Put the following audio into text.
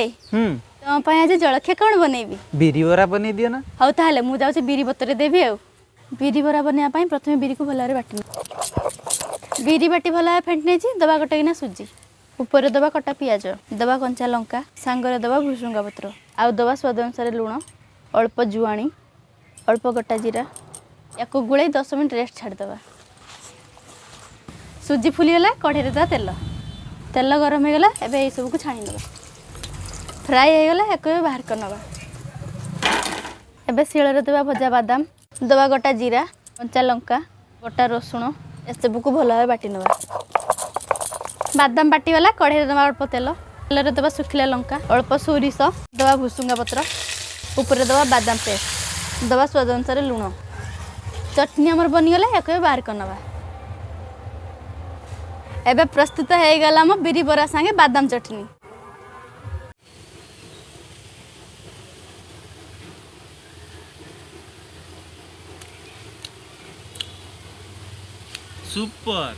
भाई तुम आज जलखिया कौन बनैबी बिरी बरा बनै दियो ना हौ ताहले मु जाउछि बिरी बतरे देबी आ बिरी बरा बनैया पई प्रथमे बिरी को भलरे बाटनी बिरी बाटी भला फेंटने छी दबा कटकिना सुजी ऊपर दबा कटा पियाज दबा कंचा लंका सांगरे दबा भुसुंगा पत्र आ दबा स्वाद अनुसार लुण अल्प जुआणी अल्प गोटा जीरा याको गुळे 10 मिनिट रेस्ट छाड़ दबा सुजी फुलीगला कढ़े दा तेल तेल गरम हो गला एबे ए सब को छाणी दबा फ्राई हो गला एक बाहर कर नबा एबे शिଳରେ दबा भजा बादाम दबा गोटा जीरा कंचा लंका गोटा रसुण ए सब को भल भाव बाटी नबा बादाम बाटी गला कढ़े दबा अल्प तेल तेल दबा सुखिला लंका अल्प सोरिष दबा भुसुंगा पत्र ऊपर दबा बादाम पेस्ट दबा स्वाद अनुसार लुण चटनी हमर बनी गला एक बाहर कर नबा एबे प्रस्तुत हो गला मो बिरी बरा संगे बादाम चटनी सुपर।